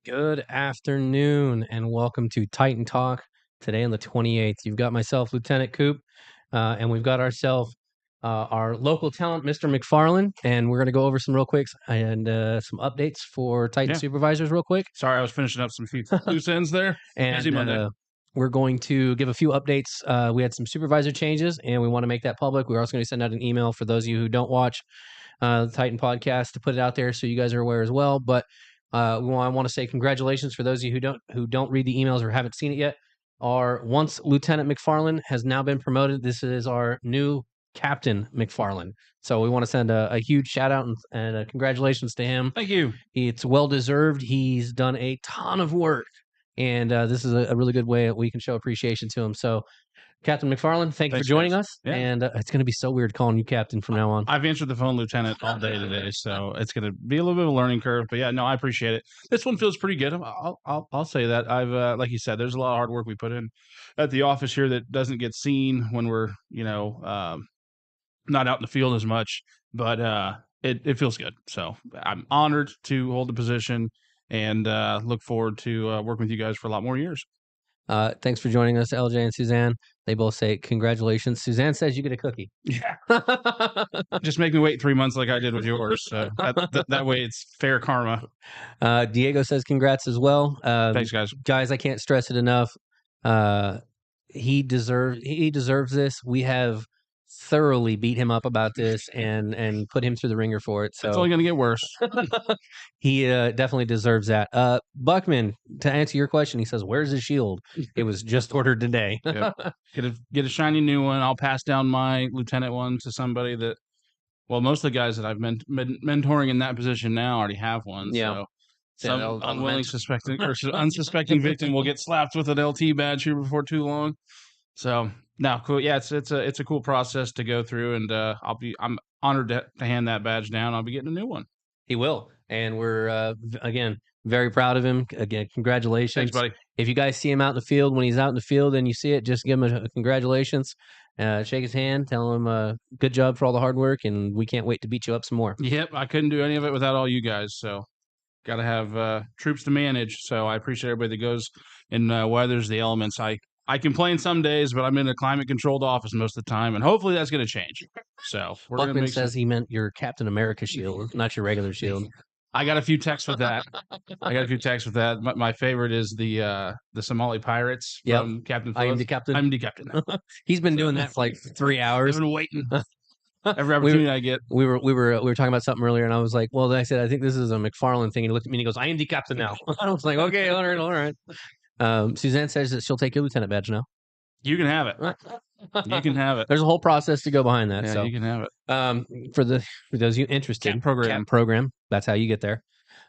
Good afternoon and welcome to Titan Talk. Today on the 28th, you've got myself, Lieutenant Coop, and we've got ourselves our local talent, Mr. McFarland, and we're going to go over some real quicks and some updates for Titan Yeah. supervisors real quick. Sorry, I was finishing up some few loose ends there. Busy Monday. And we're going to give a few updates. We had some supervisor changes, and we want to make that public. We're also going to send out an email for those of you who don't watch the Titan podcast to put it out there so you guys are aware as well. But I want to say congratulations for those of you who don't read the emails or haven't seen it yet. Our once Lieutenant McFarland has now been promoted. This is our new Captain McFarland. So we want to send a huge shout out and congratulations to him. Thank you. It's well deserved. He's done a ton of work, and this is a really good way that we can show appreciation to him. So, Captain McFarland, thank you for joining us. Yeah. And it's going to be so weird calling you Captain from now on. I've answered the phone Lieutenant all day today, so it's going to be a little bit of a learning curve. But yeah, no, I appreciate it. This one feels pretty good. I'll say that. I've like you said, there's a lot of hard work we put in at the office here that doesn't get seen when we're not out in the field as much. But it feels good. So I'm honored to hold the position and look forward to working with you guys for a lot more years. Thanks for joining us, LJ and Suzanne. They both say congratulations. Suzanne says you get a cookie. Yeah. Just make me wait 3 months like I did with yours. That way it's fair karma. Diego says congrats as well. Thanks, guys. Guys, I can't stress it enough. He deserves this. We have thoroughly beat him up about this and put him through the ringer for it. So it's only going to get worse. He definitely deserves that. Buckman, to answer your question, he says, "Where's his shield?" It was just ordered today. Yep. Get a shiny new one. I'll pass down my lieutenant one to somebody that. Well, most of the guys that I've been mentoring in that position now already have one. Yeah. So some unwilling suspecting or unsuspecting victim will get slapped with an LT badge here before too long. So no, cool. Yeah, it's a cool process to go through, and I'm honored to hand that badge down. I'll be getting a new one. He will, and we're again very proud of him. Again, congratulations. Thanks, buddy. If you guys see him out in the field, when he's out in the field and you see it, just give him a congratulations. Shake his hand, tell him good job for all the hard work, and we can't wait to beat you up some more. Yep, I couldn't do any of it without all you guys, so got to have troops to manage. So I appreciate everybody that goes and weathers the elements. I complain some days, but I'm in a climate-controlled office most of the time, and hopefully that's going to change. So Buckman says he meant your Captain America shield, not your regular shield. I got a few texts with that. My favorite is the Somali pirates from Captain Phillips. I am the captain. I'm the captain. He's been doing that for like 3 hours. I've been waiting. Every opportunity I get. We were talking about something earlier, and I was like, "Well," I said, "I think this is a McFarland thing." And he looked at me and he goes, "I am the captain now." I was like, "Okay, all right." Suzanne says that she'll take your lieutenant badge now. You can have it. You can have it. There's a whole process to go behind that. Yeah, so you can have it. For those of you interested, CAP program. That's how you get there.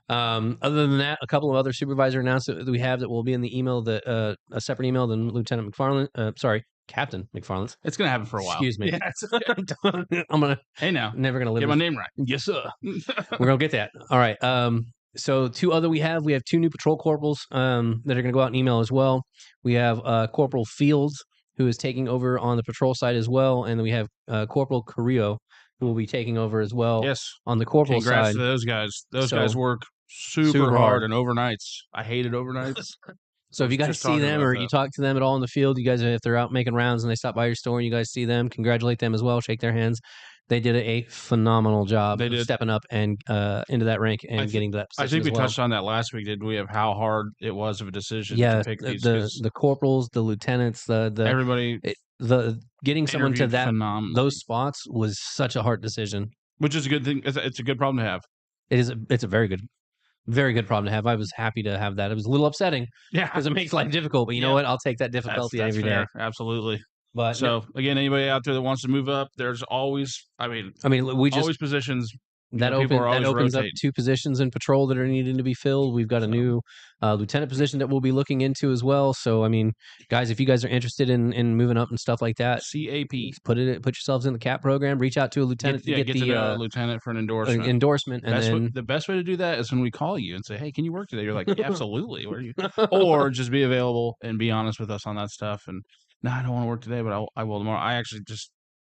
Other than that, a couple of other supervisor announcements that we have that will be in the email that a separate email than Lieutenant McFarland. Captain McFarland's. It's gonna happen for a while. Excuse me. Yeah, I'm gonna. Hey, now never gonna live. Get my name right. Yes, sir. We're gonna get that. All right. So we have 2 new patrol corporals that are going to go out in email as well. We have Corporal Fields, who is taking over on the patrol side as well, and then we have Corporal Carrillo, who will be taking over as well. Yes, on the corporal side. Congrats to those guys. Those guys work super hard and overnights. I hated overnights. So if you guys see them or you talk to them at all in the field, you guys, if they're out making rounds and they stop by your store and you guys see them, congratulate them as well. Shake their hands. They did a phenomenal job of stepping up and into that rank and getting to that position. I think we touched on that last week, did we, of how hard it was of a decision to pick these. The corporals, the lieutenants, everybody. Getting someone to those spots was such a hard decision. Which is a good thing. It's a good problem to have. It's a very good problem to have. I was happy to have that. It was a little upsetting, because it makes life difficult. But you know what? I'll take that difficulty every day. Absolutely. But again, anybody out there that wants to move up, there's always, always positions. That opens up 2 positions in patrol that are needing to be filled. We've got a new lieutenant position that we'll be looking into as well. So, guys, if you guys are interested in moving up and stuff like that, CAP, put yourselves in the CAP program. Reach out to a lieutenant to get the lieutenant for an endorsement. And the best way to do that is when we call you and say, "Hey, can you work today?" You're like, yeah, "Absolutely." What are you? Or just be available and be honest with us on that stuff. And no, I don't want to work today, but I will tomorrow. I actually just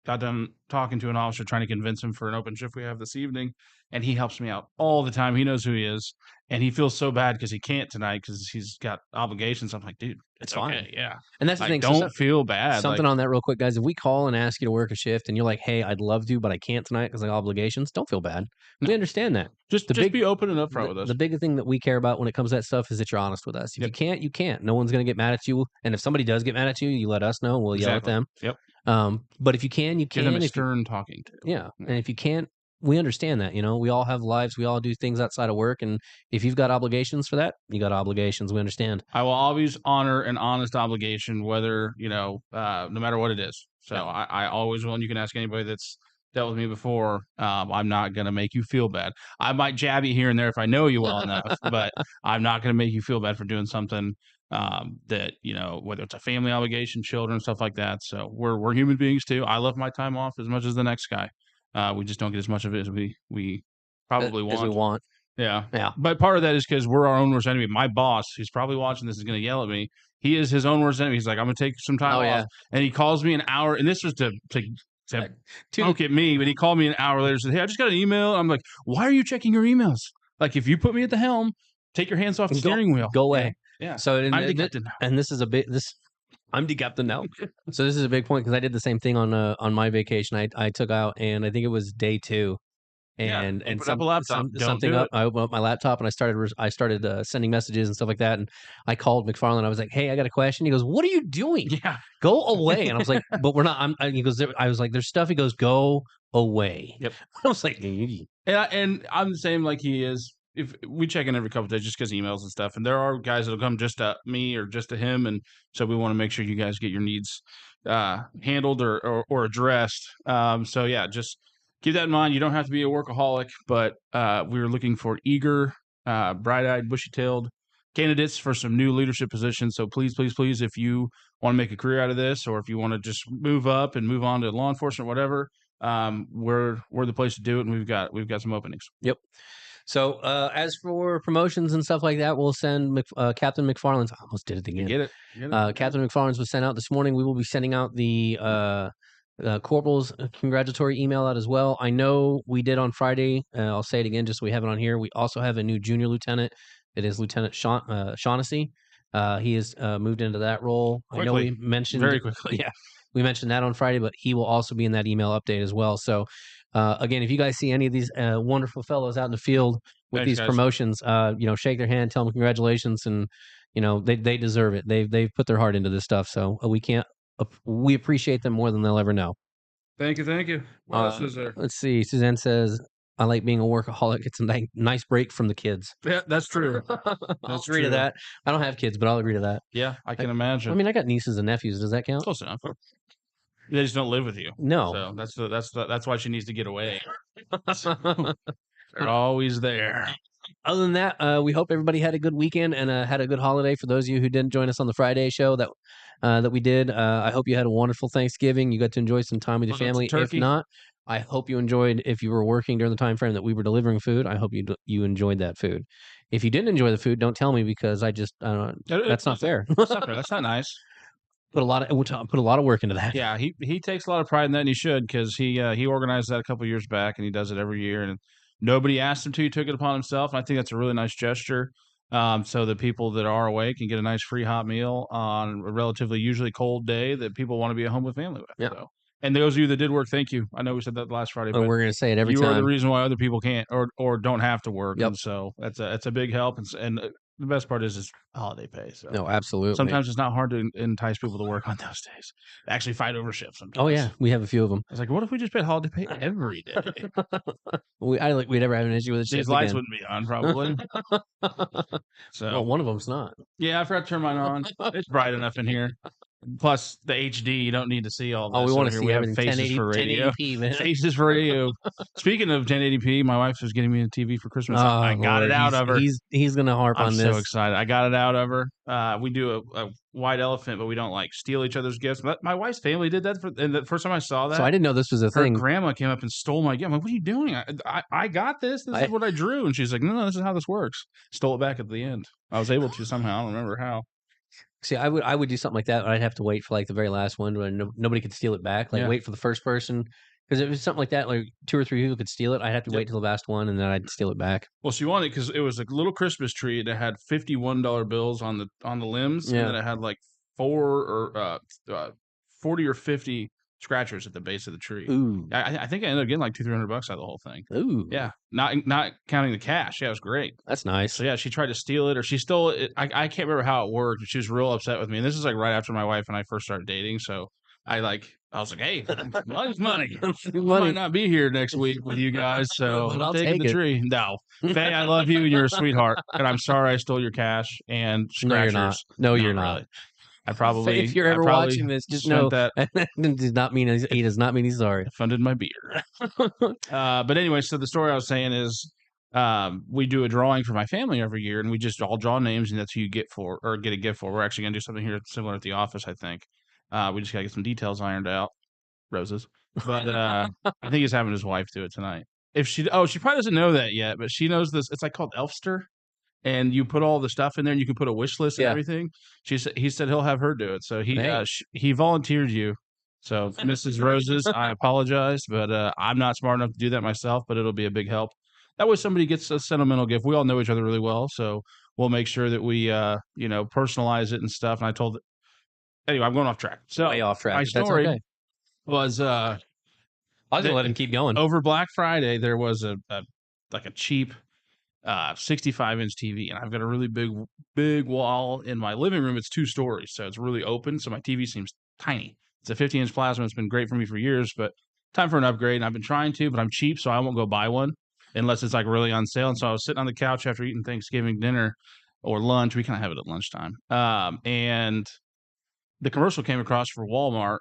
got done talking to an officer trying to convince him for an open shift we have this evening, and he helps me out all the time. He knows who he is, and he feels so bad because he can't tonight because he's got obligations. I'm like, dude, It's okay, fine. yeah. And that's the Like, thing. So don't feel bad. something Like, on that real quick, guys. If we call and ask you to work a shift and you're like, "Hey, I'd love to, but I can't tonight because I have obligations," don't feel bad. We no, understand that. just The big be open and upfront with us. the big thing that we care about when it comes to that stuff is that you're honest with us. If you Yep. can't, you can't. No one's gonna get mad at you. And if somebody does get mad at you, you let us know and we'll yell at Exactly. them. Yep. But if you can, you Give them can. a If you, stern talking to. yeah, and if you can't, we understand that. We all have lives. We all do things outside of work, and if you've got obligations for that, you got obligations. We understand. I will always honor an honest obligation, whether, no matter what it is. So Yeah. I always will. And you can ask anybody that's dealt with me before. I'm not going to make you feel bad. I might jab you here and there if I know you well enough, but I'm not going to make you feel bad for doing something that, whether it's a family obligation, children, stuff like that. So we're human beings too. I love my time off as much as the next guy. We just don't get as much of it as we probably As we want. want. Yeah. Yeah. But part of that is because we're our own worst enemy. My boss, who's probably watching this, is going to yell at me. He is his own worst enemy. He's like, I'm going to take some time off. Yeah. And he calls me an hour. And this was to poke at me. But he called me an hour later and said, hey, I just got an email. I'm like, why are you checking your emails? Like, if you put me at the helm, take your hands off the steering wheel. Go away. Yeah. So I'm the captain now. And this is a bit I'm the captain now. So this is a big point because I did the same thing on my vacation. I took out, and I think it was day 2. And open up a laptop. something up. I opened up my laptop and I started sending messages and stuff like that. And I called McFarland. I was like, "Hey, I got a question." He goes, "What are you doing? Yeah. Go away." And I was like, "But we're not." He goes, "I was like, there's stuff." He goes, "Go away." Yep. I was like, and I'm the same like he is. If we check in every couple of days just because emails and stuff, and there are guys that'll come just to me or just to him, and so we want to make sure you guys get your needs handled or addressed. So yeah, just keep that in mind. You don't have to be a workaholic, but we were looking for eager, bright-eyed, bushy-tailed candidates for some new leadership positions. So please, please, please, if you want to make a career out of this, or if you want to just move up and move on to law enforcement, whatever, we're the place to do it, and we've got some openings. Yep. So as for promotions and stuff like that, we'll send Captain McFarland's. I almost did it again. Get it. Captain McFarland's was sent out this morning. We will be sending out the corporal's congratulatory email out as well. I know we did on Friday. I'll say it again just so we have it on here. We also have a new junior lieutenant. It is Lieutenant Shaughnessy. He has moved into that role. Quickly. I know we mentioned very quickly. Yeah, we mentioned that on Friday, but he will also be in that email update as well. So again, if you guys see any of these wonderful fellows out in the field with these promotions, shake their hand, tell them congratulations, and they deserve it. They've put their heart into this stuff, so we appreciate them more than they'll ever know. Thank you. What else is there? Let's see. Suzanne says, "I like being a workaholic. It's a nice break from the kids." Yeah, that's true. I'll agree to that. I don't have kids, but I'll agree to that. Yeah, I can imagine. I mean, I got nieces and nephews. Does that count? Close enough. They just don't live with you. No. So that's why she needs to get away. They're always there. Other than that, we hope everybody had a good weekend and had a good holiday. For those of you who didn't join us on the Friday show that we did, I hope you had a wonderful Thanksgiving. You got to enjoy some time with your family. If not, I hope you enjoyed. If you were working during the time frame that we were delivering food, I hope you enjoyed that food. If you didn't enjoy the food, don't tell me because that's not fair. That's not nice. Put a lot of work into that. Yeah, he takes a lot of pride in that, and he should, because he organized that a couple years back, and he does it every year. And nobody asked him to; he took it upon himself. And I think that's a really nice gesture. So that people that are awake can get a nice free hot meal on a relatively usually cold day that people want to be at home with family with. Yeah. So. And those of you that did work, thank you. I know we said that last Friday, but we're going to say it every time. You are the reason why other people can't or don't have to work. Yep. And so that's a big help. And the best part is holiday pay. So no, absolutely. Sometimes it's not hard to entice people to work on those days. Actually fight over shifts sometimes. Oh yeah, we have a few of them. I was like, what if we just paid holiday pay every day? I don't think we'd ever have an issue with it. These lights wouldn't be on probably. So well, one of them's not. Yeah, I forgot to turn mine on. It's bright enough in here. Plus the HD, you don't need to see all this. Oh, we want to see everything. Faces for radio. 1080p, man. Faces for radio. Speaking of 1080p, my wife was getting me a TV for Christmas. I got it out of her. He's going to harp on this. I'm so excited. I got it out of her. We do a white elephant, but we don't like steal each other's gifts. But my wife's family did that, and the first time I saw that. So I didn't know this was a thing. Her grandma came up and stole my gift. I'm like, what are you doing? I got this. This is what I drew. And she's like, no, this is how this works. Stole it back at the end. I was able to somehow. I don't remember how. See, I would do something like that, but I'd have to wait for like the very last one when nobody could steal it back. Like Yeah. wait for the first person because if it was something like that, like 2 or 3 people could steal it. I'd have to Yep. wait till the last one and then I'd steal it back. Well, she wanted because it was a little Christmas tree that had $51 bills on the limbs, and Yeah. then it had like 40 or 50 scratchers at the base of the tree. Ooh. I think I ended up getting like $200-300 out of the whole thing. Ooh. Yeah, not counting the cash. Yeah, it was great. That's nice. So yeah, she tried to steal it, or she stole it. I can't remember how it worked, but she was real upset with me. And this is like right after my wife and I first started dating. So I was like, hey, money's money. I might not be here next week with you guys, so But I'll I'm taking take the it. tree. No, Faye, I love you and you're a sweetheart, and I'm sorry I stole your cash and No, you're scratchers. not. No, you're not. Really. I probably If you're ever watching this, just know that does not mean he does not mean he's sorry. funded my beer. But anyway, so the story I was saying is we do a drawing for my family every year, and we just all draw names, and that's who you get a gift for. We're actually gonna do something here similar at the office, I think. We just gotta get some details ironed out. Roses. But I think he's having his wife do it tonight. She probably doesn't know that yet, but she knows this. It's like called Elfster. And you put all the stuff in there, and you can put a wish list and everything. He said he'll have her do it. So he volunteered you. So Mrs. Roses, I apologize, but I'm not smart enough to do that myself. But it'll be a big help. That way, somebody gets a sentimental gift. We all know each other really well, so we'll make sure that we personalize it and stuff. And I told anyway, I'm going off track. So way off track. My story That's okay. was I was gonna let him keep going. over Black Friday. There was a cheap 65-inch TV, and I've got a really big wall in my living room. It's 2 stories, so it's really open. So my TV seems tiny. It's a 50-inch plasma. It's been great for me for years, but time for an upgrade. And I've been trying to, but I'm cheap, so I won't go buy one unless it's like really on sale. And so I was sitting on the couch after eating Thanksgiving dinner or lunch. We kind of have it at lunchtime. And the commercial came across for Walmart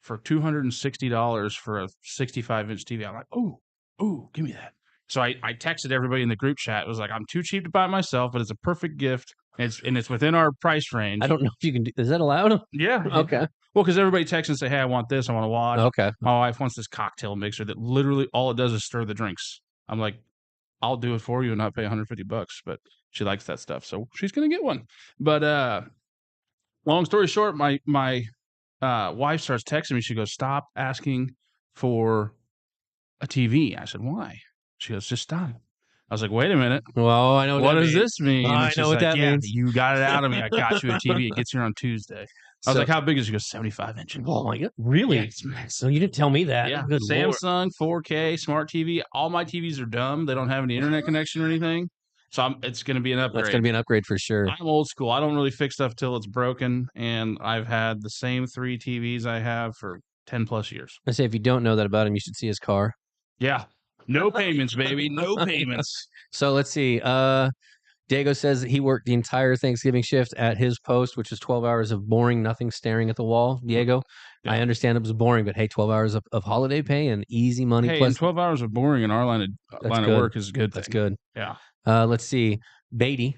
for $260 for a 65-inch TV. I'm like, oh, give me that. So I texted everybody in the group chat. It was like, I'm too cheap to buy it myself, but it's a perfect gift. It's within our price range. I don't know if you can do. Is that allowed? Yeah. Okay. Well, because everybody texts and say, hey, I want this. I want to watch. Okay. My wife wants this cocktail mixer that literally all it does is stir the drinks. I'm like, I'll do it for you and not pay $150. But she likes that stuff, so she's gonna get one. But long story short, my wife starts texting me. She goes, stop asking for a TV. I said, why? She goes, just stop. I was like, wait a minute. Well, I know what does this mean? I know what that means. You got it out of me. I got you a TV. It gets here on Tuesday. I was like, how big is it? She goes, 75 inches. Oh my God. Really? Yeah, so you didn't tell me that. Yeah. Good Samsung, 4K, smart TV. All my TVs are dumb. They don't have any internet connection or anything. So it's going to be an upgrade. That's going to be an upgrade for sure. I'm old school. I don't really fix stuff till it's broken. And I've had the same 3 TVs I have for 10 plus years. I say, if you don't know that about him, you should see his car. Yeah. No payments, baby. No payments. So let's see. Diego says that he worked the entire Thanksgiving shift at his post, which was 12 hours of boring nothing, staring at the wall. Diego, yeah. I understand it was boring, but hey, 12 hours of holiday pay and easy money. Hey, plus and 12 hours of boring in our line of work is a good thing. That's good. Yeah. Let's see. Beatty's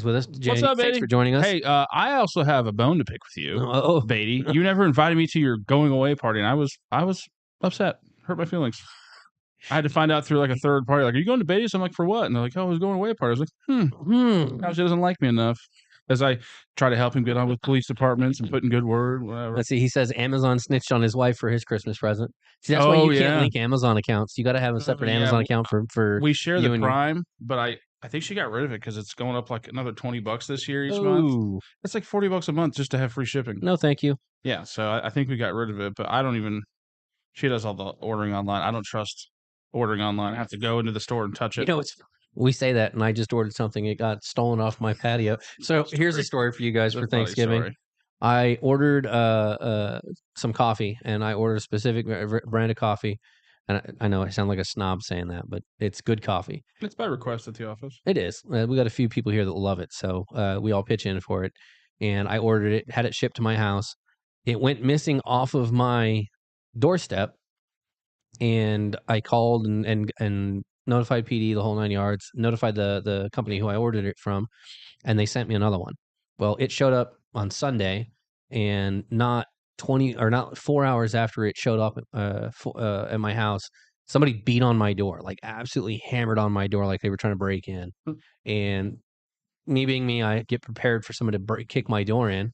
with us. What's up, Beatty? Thanks for joining us. Hey, I also have a bone to pick with you, oh. Beatty. You never invited me to your going away party, and I was upset. Hurt my feelings. I had to find out through like a third party. Like, are you going to Beatty's? I'm like, for what? And they're like, oh, I was going away party. I was like, now she doesn't like me enough. As I try to help him get on with police departments and put in good word, whatever. Let's see. He says Amazon snitched on his wife for his Christmas present. See, that's why you can't link Amazon accounts. You got to have a separate Amazon account for. We share the Prime, but I think she got rid of it because it's going up like another $20 this year each month. It's like $40 a month just to have free shipping. No, thank you. Yeah, so I think we got rid of it, but I don't even. She does all the ordering online. I don't trust ordering online. I have to go into the store and touch it. You know, we say that, and I just ordered something. It got stolen off my patio. So here's a story for you guys for Thanksgiving. I ordered some coffee, and I ordered a specific brand of coffee. And I know I sound like a snob saying that, but it's good coffee. It's by request at the office. It is. We got a few people here that love it, so we all pitch in for it. And I ordered it, had it shipped to my house. It went missing off of my doorstep, and I called and notified PD, the whole 9 yards, notified the company who I ordered it from, and they sent me another one. Well, it showed up on Sunday, and not 4 hours after it showed up at my house, somebody beat on my door, like absolutely hammered on my door, like they were trying to break in. And me being me, I get prepared for someone to kick my door in.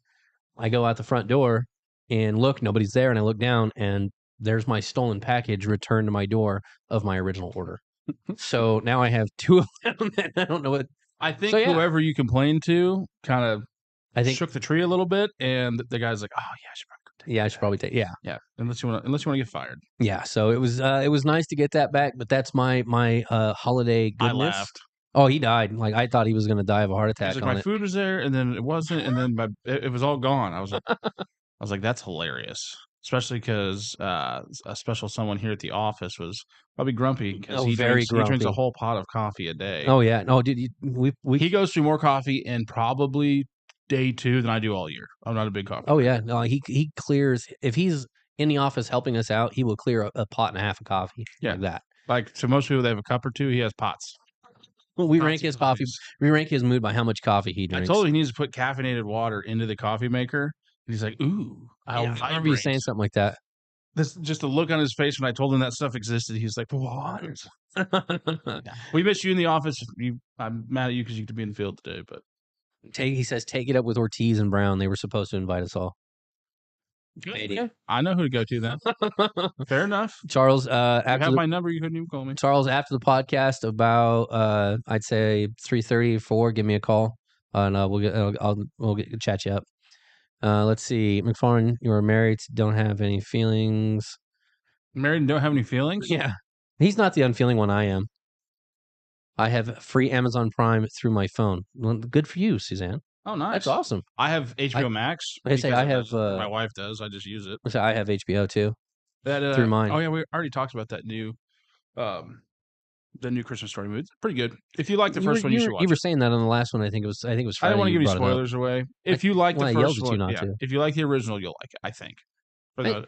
I go out the front door and look, nobody's there, and I look down, and there's my stolen package returned to my door of my original order. So now I have 2 of them, and I don't know what. I think whoever you complained to kind of shook the tree a little bit, and the guy's like, "Oh yeah, I should probably take yeah. Unless you want to get fired." Yeah. So it was nice to get that back, but that's my holiday goodness. I laughed. Oh, he died. Like, I thought he was going to die of a heart attack. He's like, my food was there, and then it wasn't, and then it was all gone. I was like, that's hilarious. Especially because a special someone here at the office was probably grumpy because he drinks a whole pot of coffee a day. Oh yeah, no, dude, he goes through more coffee in probably day 2 than I do all year. I'm not a big coffee. Oh yeah, no, he clears if he's in the office helping us out, he will clear a pot and a half of coffee like that. Like to most people, they have a cup or 2. He has pots. Well, we rank his coffee. We rank his mood by how much coffee he drinks. I told him he needs to put caffeinated water into the coffee maker, and he's like, "Ooh, I remember you saying something like that." This just a look on his face when I told him that stuff existed. He's like, "What?" We miss you in the office. I'm mad at you because you could be in the field today, but he says take it up with Ortiz and Brown. They were supposed to invite us all. Okay. I know who to go to then. Fair enough. Charles, after you have my number, you couldn't even call me. Charles, after the podcast, about I'd say 3:30, 4, give me a call, and we'll chat you up. Let's see, McFarland, you are married, don't have any feelings. Married and don't have any feelings? Yeah, he's not the unfeeling one. I am. I have free Amazon Prime through my phone. Well, good for you, Suzanne. Oh, nice. That's awesome. I have HBO Max. I say I have. My wife does. I just use it. I have HBO too. Through mine. Oh yeah, we already talked about that new, the new Christmas Story movie. It's pretty good. If you like the first one, you should watch it. You were saying that on the last one. I think it was Friday. I don't want to give you spoilers away. If you like the first one, if you like the original, you'll like it. I think.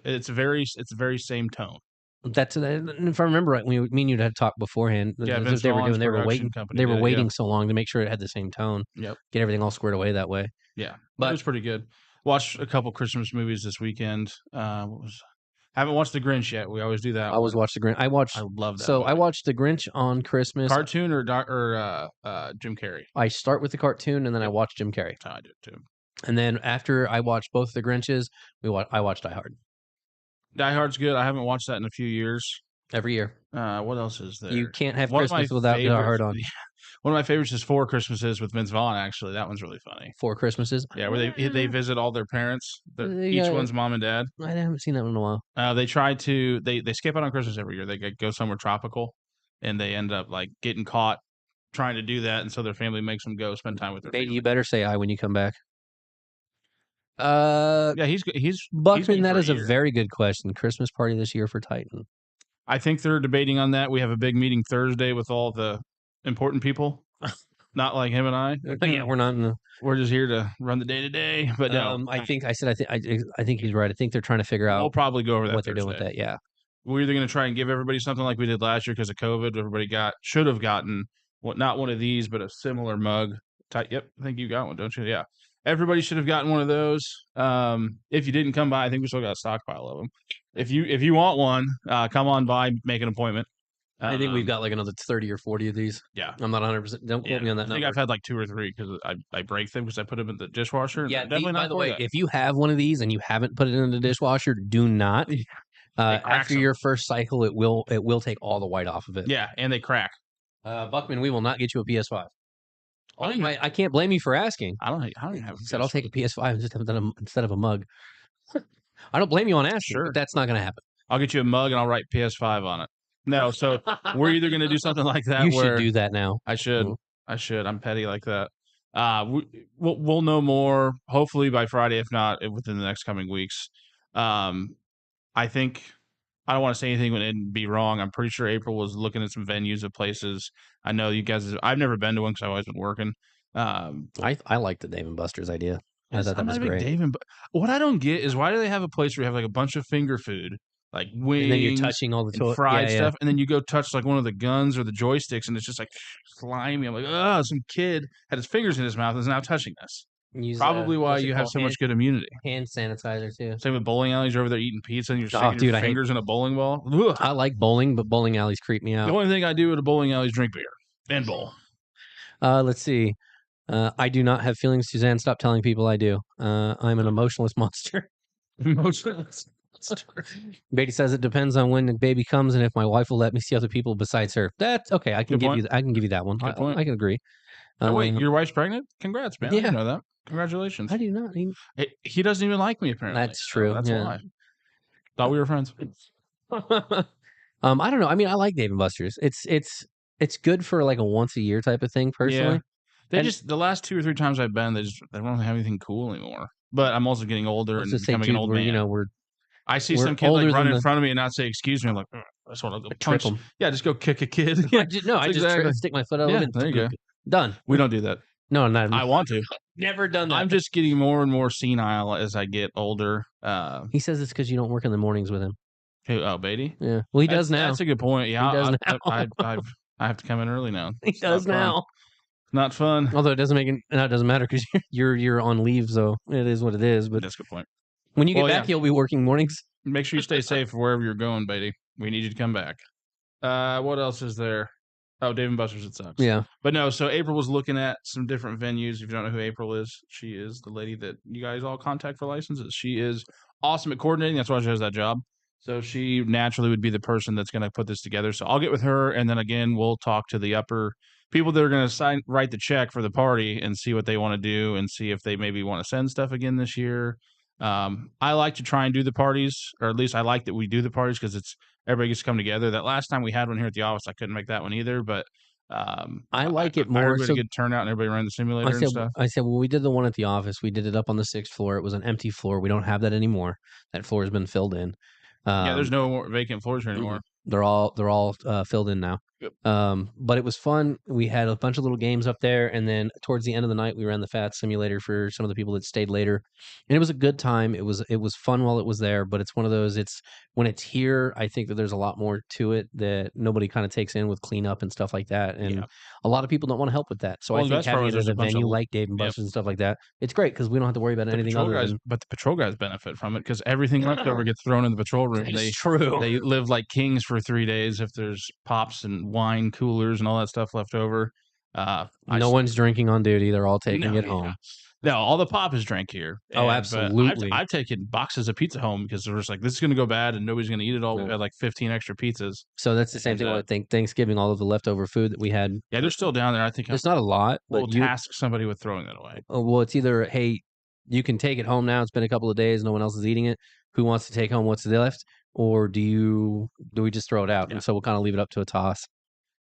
It's very same tone. That's if I remember right, me and you had talked beforehand. Yeah, they were waiting. They were waiting so long to make sure it had the same tone. Yep. Get everything all squared away that way. Yeah, but it was pretty good. Watched a couple Christmas movies this weekend. Haven't watched The Grinch yet. We always do that. I always watch The Grinch. I love that. So I watched The Grinch on Christmas. Cartoon or Jim Carrey? I start with the cartoon and then I watch Jim Carrey. I do too. And then after I watched both the Grinches, I watched Die Hard. Die Hard's good. I haven't watched that in a few years. Every year. What else is there? You can't have Christmas without Die Hard on. One of my favorites is Four Christmases with Vince Vaughn, actually. That one's really funny. Four Christmases? Yeah, where they visit all their parents, each one's mom and dad. I haven't seen that one in a while. They try to, they skip out on Christmas every year. They go somewhere tropical, and they end up like getting caught trying to do that, and so their family makes them go spend time with their family. You better say "I" when you come back. Yeah, he's Buckman. That is a very good question. Christmas party this year for Titan. I think they're debating on that. We have a big meeting Thursday with all the important people, not like him and I. Yeah, we're not. We're just here to run the day to day. But no, I think he's right. I think they're trying to figure out. We'll probably go over that what they're doing with that. Yeah, we're either going to try and give everybody something like we did last year because of COVID. Everybody should have gotten not one of these, but a similar mug. Yep, I think you got one, don't you? Yeah. Everybody should have gotten one of those. If you didn't come by, I think we still got a stockpile of them. If you want one, come on by, make an appointment. I think we've got like another 30 or 40 of these. Yeah. I'm not 100%. Don't quote me on that number. I think I've had like 2 or 3 because I break them because I put them in the dishwasher. Yeah, by the way, if you have one of these and you haven't put it in the dishwasher, do not. After your first cycle, it will take all the white off of it. Yeah, and they crack. Buckman, we will not get you a PS5. I can't blame you for asking. I don't even have. Said I'll take a PS5 instead of a mug. I don't blame you on asking, but that's not going to happen. I'll get you a mug and I'll write PS5 on it. No, so we're either going to do something like that. You should do that now. I should. I'm petty like that. We'll know more hopefully by Friday, if not within the next coming weeks. I think. I don't want to say anything and be wrong. I'm pretty sure April was looking at some venues of places. I know you guys. I've never been to one because I've always been working. I like the Dave & Buster's idea. I thought that was great. What I don't get is why do they have a place where you have like a bunch of finger food, like wings, and then you're touching all the fried stuff, and then you go touch like one of the guns or the joysticks, and it's just like slimy. I'm like, oh, some kid had his fingers in his mouth and is now touching this. Probably why you have so much good immunity. Hand sanitizer too. Same with bowling alleys. You're over there eating pizza and you're sticking your fingers in a bowling ball. Ugh. I like bowling, but bowling alleys creep me out. The only thing I do at a bowling alley is drink beer and bowl. Let's see. I do not have feelings, Suzanne. Stop telling people I do. I'm an emotionless monster. Emotionless. Beatty says it depends on when the baby comes and if my wife will let me see other people besides her. That's okay. I can Good give point. you. I can give you that one. Good point. I can agree. Oh, wait, your wife's pregnant? Congrats, man. I Yeah. didn't know that. Congratulations. I do not. He doesn't even like me, apparently. That's true. That's yeah. why. Thought we were friends. I don't know. I mean, I like Dave and Buster's. It's good for like a once a year type of thing, personally. Yeah. They just the last 2 or 3 times I've been, they don't have anything cool anymore. But I'm also getting older and becoming an old man. I see some kid like run in front of me and not say excuse me. I'm like, that's what I'll go trip punch. him. Yeah, just go kick a kid. I just stick my foot out. Yeah, there you go. Done. We don't do that. No, not. I want to. Never done that. I'm just getting more and more senile as I get older. He says it's because you don't work in the mornings with him. Who? Oh, Beatty? Yeah. Well, he does now. That's a good point. Yeah, he does now. I have to come in early now. He does now. Not fun. Although it doesn't matter because you're on leave, so it is what it is. But that's a good point. When you get back, you'll be working mornings. Make sure you stay safe wherever you're going, Beatty. We need you to come back. What else is there? Oh, Dave and Buster's, it sucks. Yeah. But no, so April was looking at some different venues. If you don't know who April is, she is the lady that you guys all contact for licenses. She is awesome at coordinating. That's why she has that job. So she naturally would be the person that's going to put this together. So I'll get with her, and then again, we'll talk to the upper people that are going to write the check for the party and see what they want to do and see if they maybe want to send stuff again this year. I like to try and do the parties, or at least I like that we do the parties because everybody gets to come together. That last time we had one here at the office, I couldn't make that one either, but I like it more. I heard a good turnout and everybody ran the simulator and stuff. I said, well, we did the one at the office. We did it up on the 6th floor. It was an empty floor. We don't have that anymore. That floor has been filled in. Yeah, there's no more vacant floors here anymore. They're all filled in now. Yep. But it was fun. We had a bunch of little games up there, and then towards the end of the night, we ran the Fat Simulator for some of the people that stayed later, and it was a good time. It was fun while it was there, but it's one of those. It's when it's here, I think that there's a lot more to it that nobody kind of takes in with cleanup and stuff like that, and a lot of people don't want to help with that. So I think having it at a venue like Dave and Buster's and stuff like that, it's great because we don't have to worry about anything other than. But the patrol guys benefit from it because everything left over gets thrown in the patrol room. It's true. They live like kings for 3 days if there's pops and wine coolers and all that stuff left over. No one's drinking on duty. They're all taking it home. No, all the pop is drank here. Oh, absolutely. I've taken boxes of pizza home because there was like, this is going to go bad and nobody's going to eat it all. We had like 15 extra pizzas. So that's the same thing. I think Thanksgiving, all of the leftover food that we had. Yeah, they're still down there. I think it's not a lot, but we'll task somebody with throwing that away. Well, it's either, hey, you can take it home now. It's been a couple of days. No one else is eating it. Who wants to take home what's left? Or do we just throw it out? And so we'll kind of leave it up to a toss.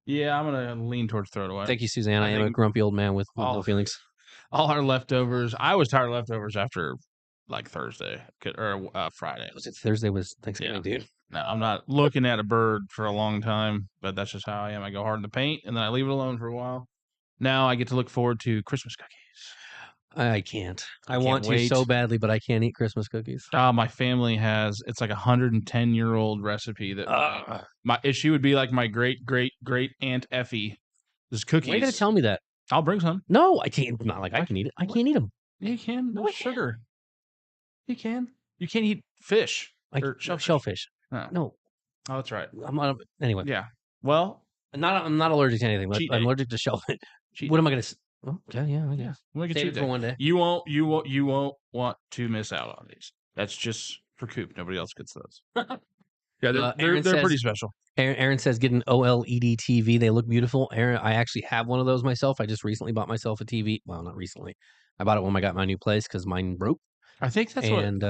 Yeah, I'm going to lean towards throw it away. Thank you, Suzanne. I am a grumpy old man with no feelings. All our leftovers. I was tired of leftovers after like Thursday or Friday. Was it Thursday? Was Thanksgiving, dude? No, I'm not looking at a bird for a long time, but that's just how I am. I go hard in the paint and then I leave it alone for a while. Now I get to look forward to Christmas cookies. I can't. I want to so badly, but I can't eat Christmas cookies. My family it's like 110-year-old recipe that she would be like my great Aunt Effie. This cookies. Why are you gonna tell me that? I'll bring some. No, I can't. Not like I can eat it. I can't eat them. Yeah, you can. No sugar. You can. You can't eat fish or shellfish. No. Oh, that's right. I'm not. Anyway. Yeah. Well, I'm not allergic to anything, but I'm allergic to shellfish. What am I gonna? Oh, okay, yeah, I guess. We'll get you for one day. You won't want to miss out on these. That's just for Coop. Nobody else gets those. Yeah, they're pretty special. Aaron says, get an OLED TV. They look beautiful. Aaron, I actually have one of those myself. I just recently bought myself a TV. Well, not recently. I bought it when I got my new place because mine broke. I think that's what. And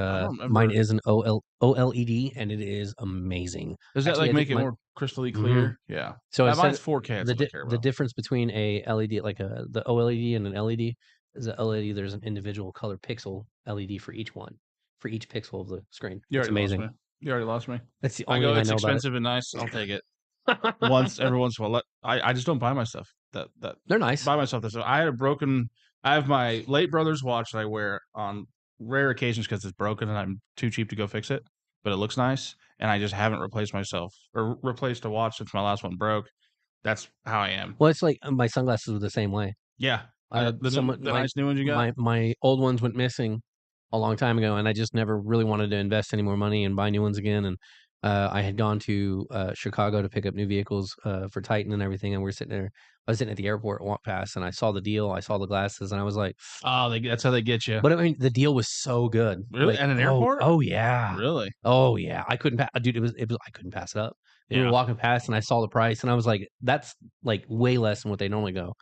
mine is an OLED, and it is amazing. Does that make it more crystally clear? Mm-hmm. Yeah. So mine's 4K. The difference between a LED, like the OLED and an LED, is a LED. There's an individual color pixel LED for each one, for each pixel of the screen. It's amazing. You already lost me. That's the only thing I know it's expensive and nice. I'll take it. Every once in a while. I just don't buy myself that. They're nice. Buy myself this. I have my late brother's watch that I wear on rare occasions because it's broken and I'm too cheap to go fix it, but it looks nice. And I just haven't replaced a watch since my last one broke. That's how I am. Well, it's like my sunglasses were the same way. Yeah. The nice new ones you got? My old ones went missing a long time ago, and I just never really wanted to invest any more money and buy new ones again. And I had gone to Chicago to pick up new vehicles for Titan and everything, and we're sitting there I was sitting at the airport, walked past, and I saw the deal. I saw the glasses, and I was like, Oh, that's how they get you. but I mean, the deal was so good. Really? Like, At an airport? oh yeah, Really? oh yeah. I couldn't, dude. It was. I couldn't pass it up. We were Yeah. walking past, and I saw the price, and I was like, that's like way less than what they normally go.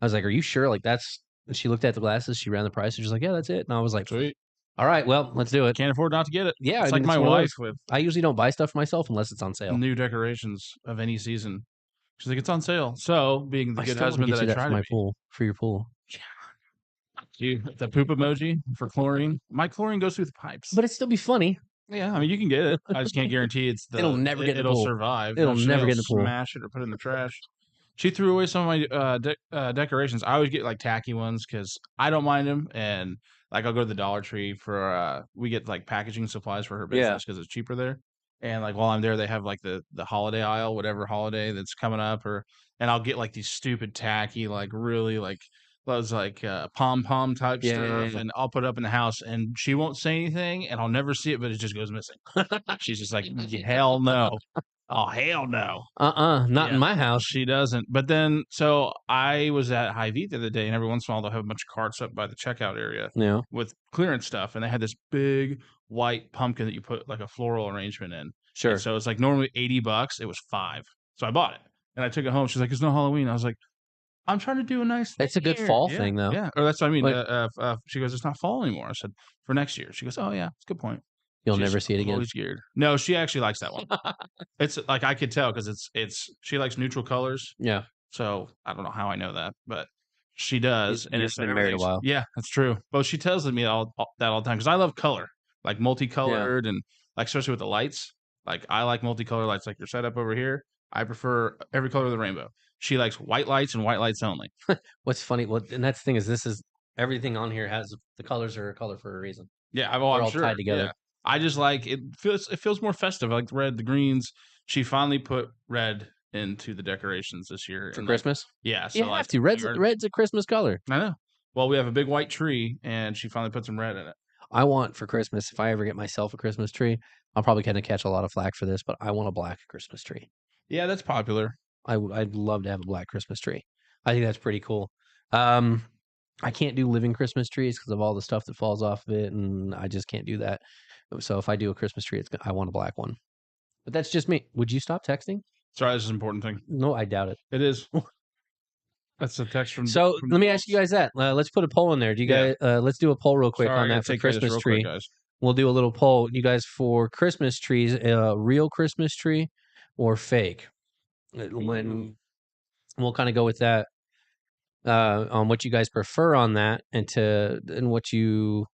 I was like, are you sure? Like that's. And she looked at the glasses. She ran the price. She's like, yeah, that's it. And I was like, Sweet. all right, well, let's do it. Can't afford not to get it. Yeah, It's I mean, like it's my one of wife those. with I usually don't buy stuff for myself unless it's on sale. new decorations of any season. She's like, it's on sale. So, being the I good still want to husband get that you I that try for to my be. pool, for your pool. The poop emoji for chlorine. My chlorine goes through the pipes. But it'd still be funny. Yeah, I mean, you can get it. I just can't guarantee It'll never get in the it'll pool. survive. It'll never get in the pool. Smash it or put it in the trash. She threw away some of my decorations. I always get like tacky ones because I don't mind them, and like I'll go to the Dollar Tree for we get like packaging supplies for her business because it's cheaper there. And like while I'm there, they have like the holiday aisle, whatever holiday that's coming up, and I'll get like these stupid tacky, like really like those like pom pom type stuff, and I'll put it up in the house, and she won't say anything, and I'll never see it, but it just goes missing. She's just like, hell no. Oh, hell no. Not in my house. She doesn't. But then, so I was at Hy-Vee the other day, and every once in a while they'll have a bunch of carts up by the checkout area with clearance stuff, and they had this big white pumpkin that you put like a floral arrangement in. Sure. And so it's like normally $80. It was $5. So I bought it, and I took it home. She's like, "It's no Halloween." I was like, "I'm trying to do a nice thing. It's a good here." fall thing, though. Yeah, or that's what I mean. Like, She goes, "It's not fall anymore." I said, "For next year." She goes, "Oh yeah, it's a good point." You'll She's never see it again. always geared. No, she actually likes that one. It's like I could tell because it's she likes neutral colors. Yeah. So I don't know how I know that, but she does. And it's been married a while. Yeah, that's true. But she tells me all that all the time because I love color, like multicolored and like especially with the lights. Like I like multicolored lights, like your setup over here. I prefer every color of the rainbow. She likes white lights and white lights only. What's funny, well, and that's the thing is everything on here has the colors are a color for a reason. Yeah, They're I'm all sure. tied together. Yeah. I just like it feels more festive. I like the red, the greens. She finally put red into the decorations this year for Christmas. Yeah, so you have to. Red's a Christmas color. I know. Well, we have a big white tree, and she finally put some red in it. I want for Christmas, if I ever get myself a Christmas tree, I'll probably kind of catch a lot of flack for this, but I want a black Christmas tree. Yeah, that's popular. I'd love to have a black Christmas tree. I think that's pretty cool. I can't do living Christmas trees because of all the stuff that falls off of it, and I just can't do that. So if I do a Christmas tree, I want a black one. But that's just me. Would you stop texting? Sorry, this is an important thing. No, I doubt it. It is. That's a text from. So let me ask you guys that. Let's put a poll in there. Do you guys? Let's do a poll real quick on that for Christmas tree. Quick, we'll do a little poll. You guys for Christmas trees, real Christmas tree or fake? When we'll kind of go with that on what you guys prefer on that, and what you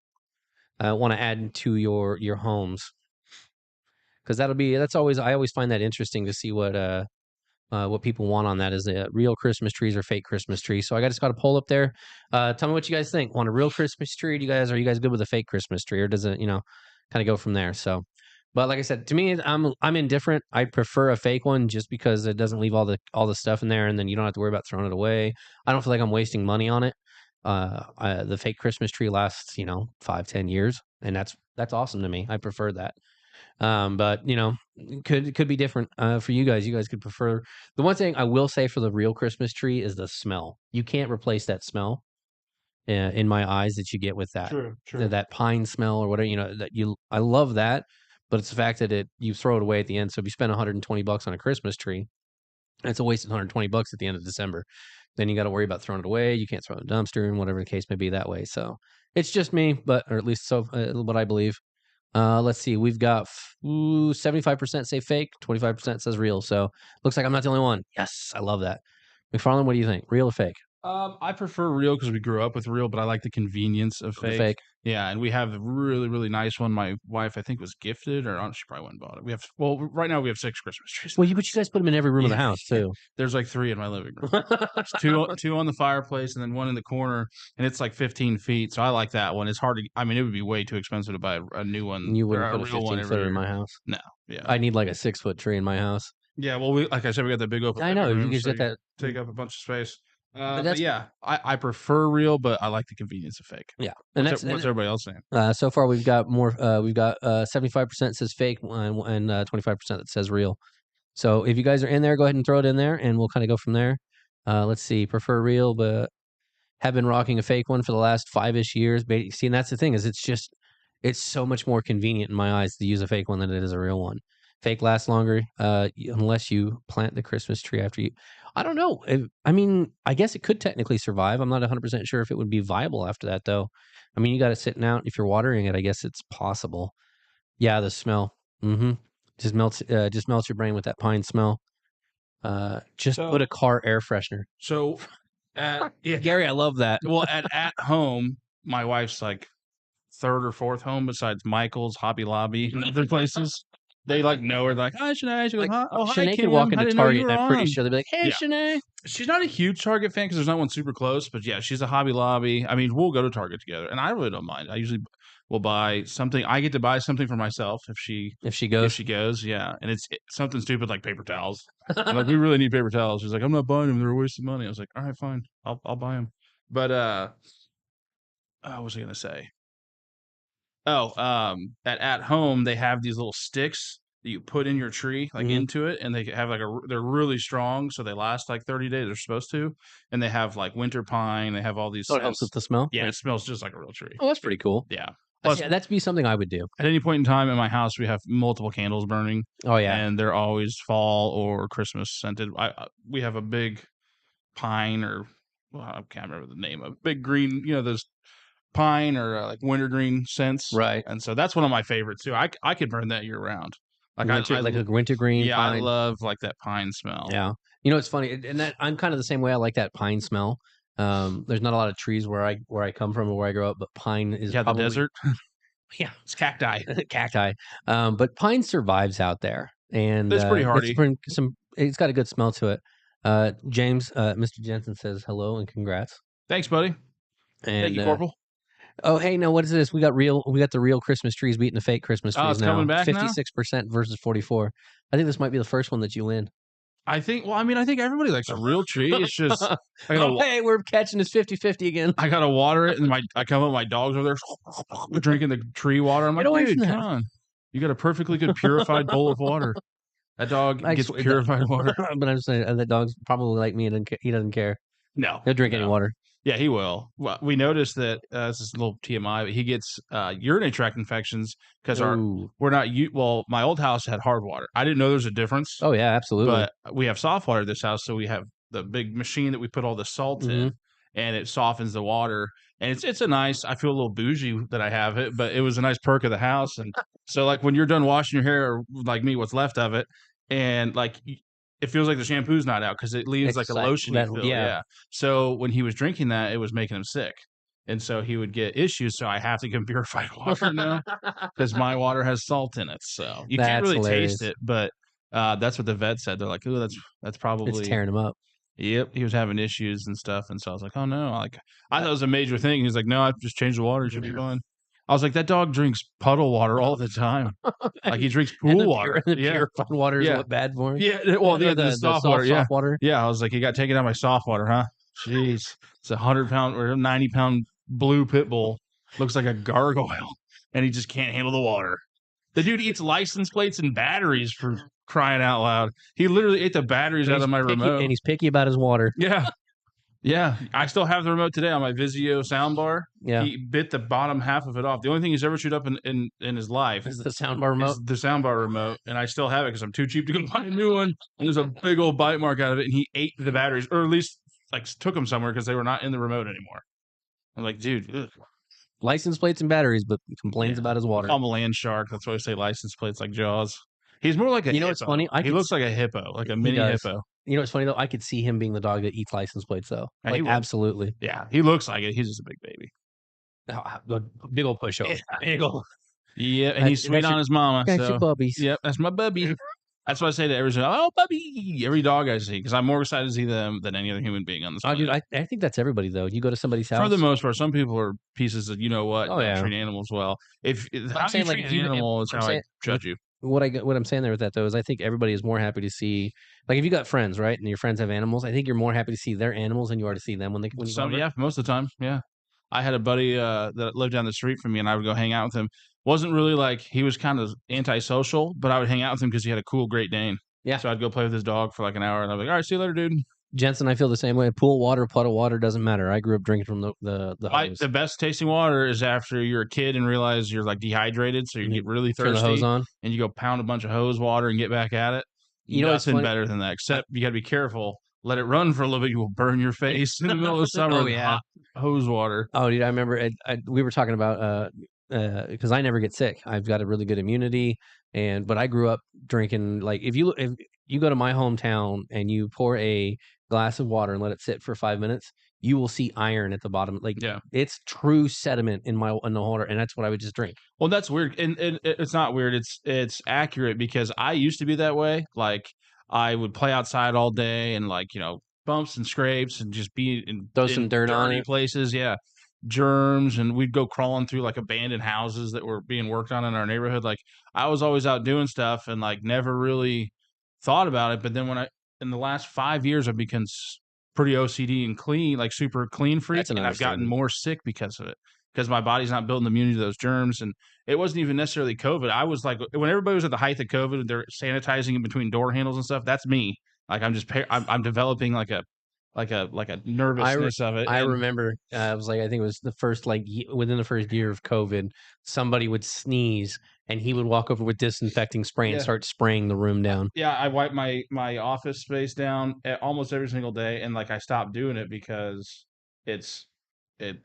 want to add to your homes, because I always find that interesting to see what people want on that. Is it real Christmas trees or fake Christmas trees? So I just got a poll up there. Tell me what you guys think. Want a real Christmas tree? Are you guys good with a fake Christmas tree, or does it kind of go from there? So, but like I said, to me, I'm indifferent. I prefer a fake one just because it doesn't leave all the stuff in there, and then you don't have to worry about throwing it away. I don't feel like I'm wasting money on it. The fake Christmas tree lasts 5-10 years, and that's awesome to me. I prefer that. But could be different for you guys. You guys could prefer. The one thing I will say for the real Christmas tree is the smell. You can't replace that smell in my eyes that you get with that. True. That pine smell or whatever, I love that, but it's the fact that you throw it away at the end. So if you spend $120 on a Christmas tree, it's a waste of $120 at the end of December. Then you got to worry about throwing it away. You can't throw it in the dumpster and whatever the case may be that way. So it's just me, or at least what I believe. Let's see. We've got 75% say fake, 25% says real. So looks like I'm not the only one. Yes, I love that. McFarland, what do you think? Real or fake? I prefer real because we grew up with real, but I like the convenience of fake. Yeah, and we have a really, really nice one. My wife, I think, was gifted, or she probably went and bought it. Right now we have 6 Christmas trees. Well, but you guys put them in every room of the house too. There's like 3 in my living room. There's two on the fireplace, and then one in the corner, and it's like 15 feet. So I like that one. It's hard to. I mean, it would be way too expensive to buy a new one. You wouldn't put a 15-footer in my house. No. Yeah. I need like a 6-foot tree in my house. Yeah. Well, like I said, we got that big open. I know room, you get that. Take up a bunch of space. But yeah, I prefer real, but I like the convenience of fake. Yeah, and what's everybody else saying? So far, we've got more. We've got 75% says fake and 25% that says real. So if you guys are in there, go ahead and throw it in there, and we'll kind of go from there. Let's see, prefer real, but have been rocking a fake one for the last 5-ish years. See, and that's the thing is it's so much more convenient in my eyes to use a fake one than it is a real one. Fake lasts longer, unless you plant the Christmas tree after you. I don't know. I mean, I guess it could technically survive. I'm not 100% sure if it would be viable after that, though. I mean, you got it sitting out. If you're watering it, I guess it's possible. Yeah, the smell. Mm-hmm. Just melts your brain with that pine smell. Just put a car air freshener. So, Gary, I love that. Well, at home, my wife's like third or fourth home besides Michael's, Hobby Lobby, and other places. They like know her. They're like, hi, Shanae. She goes, Like, oh, hi, Shanae Kim. can walk I into didn't know you Target, were and I'm pretty on. sure they'll be like, hey, Yeah. Shanae. She's not a huge Target fan because there's not one super close, but yeah, she's a Hobby Lobby. I mean, we'll go to Target together, and I really don't mind. I usually will buy something. I get to buy something for myself if she goes, yeah. And it's something stupid like paper towels. I'm like, we really need paper towels. She's like, I'm not buying them. They're a waste of money. I was like, all right, fine. I'll buy them. But what was I gonna say? Oh, at home they have these little sticks that you put in your tree, like into it, and they have like they're really strong, so they last like 30 days. They're supposed to, and they have like winter pine. They have all these. So it helps with the smell. Yeah, it smells just like a real tree. Oh, that's pretty cool. Yeah. Plus, yeah, that'd be something I would do. At any point in time in my house, we have multiple candles burning. Oh yeah, and they're always fall or Christmas scented. We have a big pine or I can't remember the name of big green. Those pine or like wintergreen scents, right? And so that's one of my favorites too. I could burn that year round. Like like a wintergreen. Yeah, pine. I love like that pine smell. Yeah, it's funny, and that I'm kind of the same way. I like that pine smell. There's not a lot of trees where I come from or where I grow up, but pine is probably the desert. Yeah, it's cacti. Cacti. But pine survives out there, and it's pretty hardy. It's got a good smell to it. James, Mr. Jensen says hello and congrats. Thanks, buddy. And thank you, Corporal. Oh, hey, now what is this? We got the real Christmas trees beating the fake Christmas trees it's now. Coming back 56% versus 44. I think this might be the first one that you win. I think everybody likes a real tree. It's just hey, we're catching this 50-50 again. I gotta water it, and I come up, my dog's over there drinking the tree water. I'm like, dude, come on. You got a perfectly good purified bowl of water. That dog gets purified water. But I'm saying that dog's probably like me and he doesn't care. No. He'll drink any water. Yeah, he will. Well, we noticed that this is a little TMI, but he gets urinary tract infections because we're not. Well, my old house had hard water. I didn't know there's a difference. Oh yeah, absolutely. But we have soft water at this house, so we have the big machine that we put all the salt in, and it softens the water. And it's a nice. I feel a little bougie that I have it, but it was a nice perk of the house. And so, like when you're done washing your hair, or like me, what's left of it, and like. It feels like the shampoo's not out because it leaves like a lotion. Yeah. So when he was drinking that, it was making him sick. And so he would get issues. So I have to get purified water now because my water has salt in it. So you can't really taste it, but that's what the vet said. They're like, oh, that's probably it's tearing him up. Yep. He was having issues and stuff. And so I was like, oh no, I thought it was a major thing. He's like, no, I've just changed the water. It should be fine. I was like, that dog drinks puddle water all the time. Like he drinks pool water. Purified water is bad for him. Yeah, well, the soft water. Soft water. Yeah, I was like, he got taken out by soft water, huh? Jeez, it's 100-pound or 90-pound blue pit bull. Looks like a gargoyle, and he just can't handle the water. The dude eats license plates and batteries for crying out loud. He literally ate the batteries out of my remote, and he's picky about his water. Yeah. Yeah, I still have the remote today on my Vizio soundbar. Yeah, he bit the bottom half of it off. The only thing he's ever chewed up in his life is the soundbar remote. The soundbar remote, and I still have it because I'm too cheap to go buy a new one. And there's a big old bite mark out of it, and he ate the batteries, or at least like took them somewhere because they were not in the remote anymore. I'm like, dude, ugh. License plates and batteries, but complains about his water. I'm a land shark. That's why I say license plates like Jaws. He's more like a hippo. What's funny? He looks like a hippo, like a mini hippo. You know what's funny though? I could see him being the dog that eats license plates though. Like absolutely. Yeah, he looks like it. He's just a big baby. Big old pushover. Big old. Yeah, and he's sweet on his mama. That's your bubbies. Yep, that's my bubby. That's what I say to every bubby. Every dog I see, because I'm more excited to see them than any other human being on this planet. Dude, I think that's everybody though. You go to somebody's house. For the most part, some people are pieces of treat animals well. If how you treat an animal is how I judge you. What I'm saying there with that though is I think everybody is more happy to see, like if you got friends, right, and your friends have animals, I think you're more happy to see their animals than you are to see them when you go over. Yeah, most of the time, yeah. I had a buddy that lived down the street from me, and I would go hang out with him. Wasn't really like he was kind of antisocial, but I would hang out with him because he had a cool Great Dane. Yeah. So I'd go play with his dog for like an hour, and I'd be like, all right, see you later, dude. Jensen, I feel the same way. Pool water, puddle water doesn't matter. I grew up drinking from the hose. The best tasting water is after you're a kid and realize you're like dehydrated, so you get really Turn the hose thirsty, on. and you go pound a bunch of hose water and get back at it. You know, it's Nothing funny. better than that. Except you got to be careful. Let it run for a little bit. You will burn your face in the middle of the summer Oh, with yeah. hot hose water. Oh, dude, I remember we were talking about because I never get sick. I've got a really good immunity, but I grew up drinking like if you go to my hometown and you pour a glass of water and let it sit for 5 minutes, you will see iron at the bottom. Like Yeah. it's true sediment in the water, and that's what I would just drink. Well, that's weird, and it's not weird. It's accurate because I used to be that way. Like I would play outside all day and like bumps and scrapes and just be Throw in some dirt on dirty it. places. Yeah, germs, and we'd go crawling through like abandoned houses that were being worked on in our neighborhood. Like I was always out doing stuff and like never really thought about it. But then in the last 5 years I've become pretty OCD and clean, like super clean freak, That's an and I've gotten understatement. more sick because of it. Because my body's not building immunity to those germs, and it wasn't even necessarily COVID. I was like, when everybody was at the height of COVID, they're sanitizing in between door handles and stuff. That's me. Like I'm developing like a nervousness of it. I And remember it was like I think it was the first within the first year of COVID, somebody would sneeze and he would walk over with disinfecting spray and yeah, start spraying the room down. yeah, I wipe my office space down almost every single day, and like I stopped doing it because it's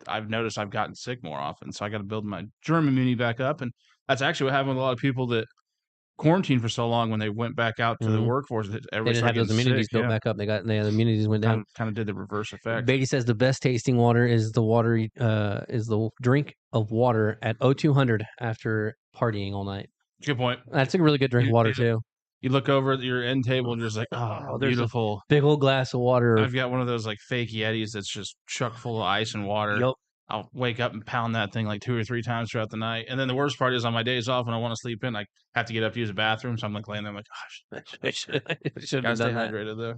I've noticed I've gotten sick more often, so I got to build my germ immunity back up, and that's actually what happened with a lot of people that quarantined for so long when they went back out to the Mhm. workforce. They Everybody didn't started have getting those immunities sick. built Yeah, back up. The immunities went down. kind of did the reverse effect. Beatty says the best tasting water is the drink of water at 0200 after partying all night. Good point. That's a really good drink of water too. You look over at your end table and you're just like, oh, There's a beautiful. big old glass of water. I've got one of those like fake Yetis that's just chuck full of ice and water. Yep. I'll wake up and pound that thing like 2 or 3 times throughout the night. And then the worst part is on my days off when I want to sleep in, I have to get up to use the bathroom. So I'm like laying there, I'm like, gosh, I should gotta have stay done that. hydrated though.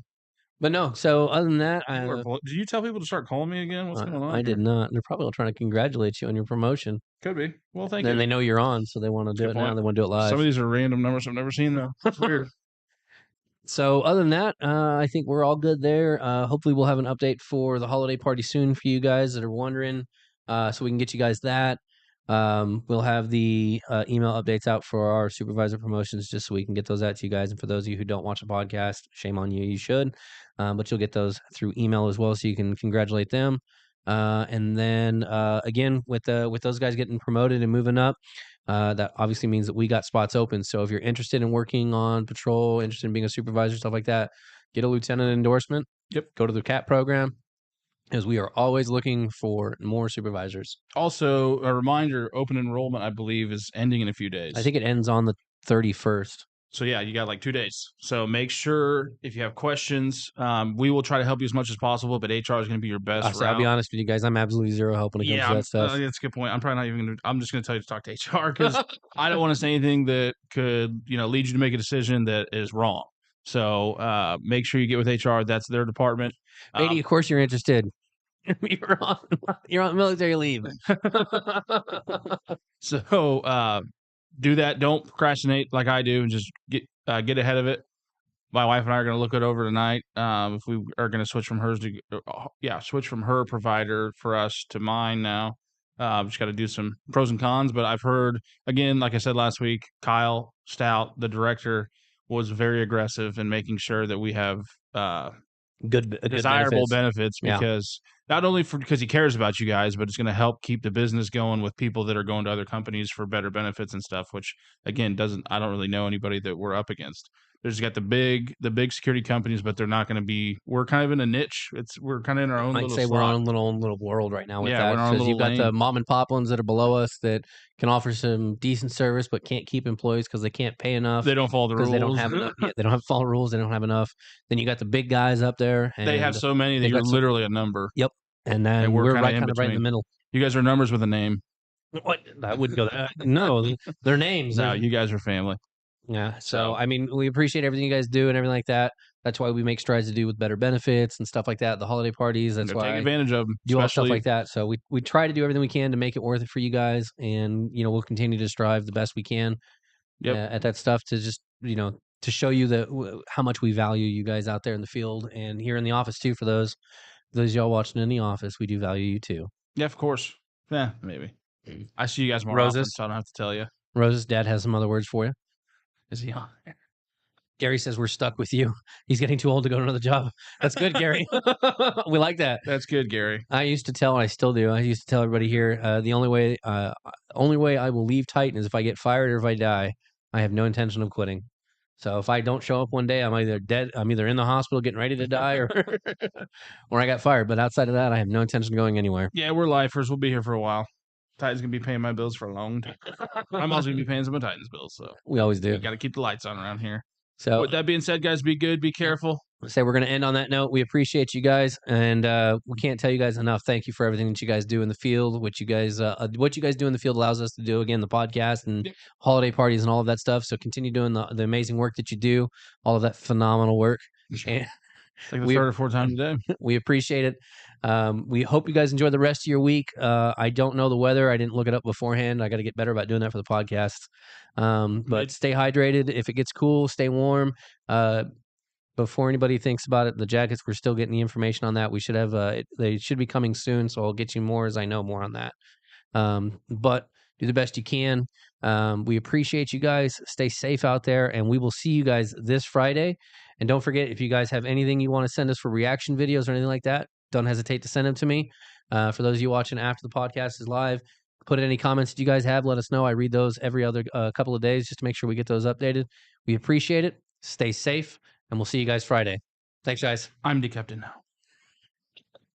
But no, so other than that, Did you tell people to start calling me again? What's going on? I did not. They're probably all trying to congratulate you on your promotion. Could be. Well, thank Then you. they know you're on, so they want to do it now. They want to do it live. Some of these are random numbers I've never seen though. It's weird. So other than that, I think we're all good there. Hopefully we'll have an update for the holiday party soon for you guys that are wondering, so we can get you guys that. We'll have the email updates out for our supervisor promotions just so we can get those out to you guys. And for those of you who don't watch the podcast, shame on you, you should. But you'll get those through email as well, so you can congratulate them. And then again, with those guys getting promoted and moving up, that obviously means that we got spots open. So if you're interested in working on patrol, interested in being a supervisor, stuff like that, get a lieutenant endorsement. Yep. Go to the CAP program, because we are always looking for more supervisors. Also, a reminder, open enrollment, I believe, is ending in a few days. I think it ends on the 31st. So yeah, you got like 2 days. So make sure if you have questions, we will try to help you as much as possible, but HR is going to be your best route. I'll be honest with you guys, I'm absolutely zero help when it comes to that stuff. That's a good point. I'm probably not even going to, I'm just going to tell you to talk to HR because I don't want to say anything that could, lead you to make a decision that is wrong. So make sure you get with HR. That's their department. Beatty, of course you're interested. You're on military leave. So do that. Don't procrastinate like I do, and just get ahead of it. My wife and I are going to look it over tonight. If we are going to switch from her provider for us to mine now. Just got to do some pros and cons. But I've heard, again, like I said last week, Kyle Stout, the director, was very aggressive in making sure that we have good desirable benefits Yeah. because not only because he cares about you guys, but it's going to help keep the business going with people that are going to other companies for better benefits and stuff, which again I don't really know anybody that we're up against. There's got the big security companies, but they're not going to be. We're kind of in a niche. We're kind of in our own. I'd say we're on a little world right now with that, because you've got the mom and pop ones that are below us that can offer some decent service, but can't keep employees because they can't pay enough. They don't follow the rules. They don't have enough. Yeah, they don't have follow rules. They don't have enough. Then you got the big guys up there. And they have so many that you're literally a number. Yep. And then we're right in the middle. You guys are numbers with a name. What? I wouldn't go there. No, they're names. No, you guys are family. Yeah. So, I mean, we appreciate everything you guys do and everything like that. That's why we make strides to do with better benefits and stuff like that. The holiday parties. That's why take advantage of them. Do all stuff like that. So we try to do everything we can to make it worth it for you guys. And, we'll continue to strive the best we can at that stuff to just, to show you how much we value you guys out there in the field and here in the office too. For those y'all watching in the office, we do value you too. Yeah, of course. Yeah, maybe. I see you guys more often, so I don't have to tell you. Rose's dad has some other words for you. Is he on? Gary says we're stuck with you. He's getting too old to go to another job. That's good, Gary. We like that. That's good, Gary. I used to tell, and I still do. I used to tell everybody here, the only way I will leave Titan is if I get fired or if I die. I have no intention of quitting. So if I don't show up one day, I'm either dead. I'm either in the hospital getting ready to die, or I got fired. But outside of that, I have no intention of going anywhere. Yeah, we're lifers. We'll be here for a while. Titan's gonna be paying my bills for a long time. I'm also gonna be paying some of Titan's bills. So we always do. Got to keep the lights on around here. So with that being said, guys, be good, be careful. Say we're going to end on that note. We appreciate you guys, and we can't tell you guys enough. Thank you for everything that you guys do in the field. What you guys do in the field allows us to do again the podcast and holiday parties and all of that stuff. So continue doing the amazing work that you do, all of that phenomenal work. And it's like the third or fourth time today. We appreciate it. We hope you guys enjoy the rest of your week. I don't know the weather. I didn't look it up beforehand. I got to get better about doing that for the podcast. But stay hydrated. If it gets cool, stay warm. Before anybody thinks about it, the jackets, we're still getting the information on that. We should have, they should be coming soon, so I'll get you more as I know more on that. But do the best you can. We appreciate you guys. Stay safe out there, and we will see you guys this Friday. And don't forget, if you guys have anything you want to send us for reaction videos or anything like that, don't hesitate to send them to me. For those of you watching after the podcast is live, put any comments that you guys have. Let us know. I read those every other couple of days just to make sure we get those updated. We appreciate it. Stay safe. And we'll see you guys Friday. Thanks, guys. I'm the captain now.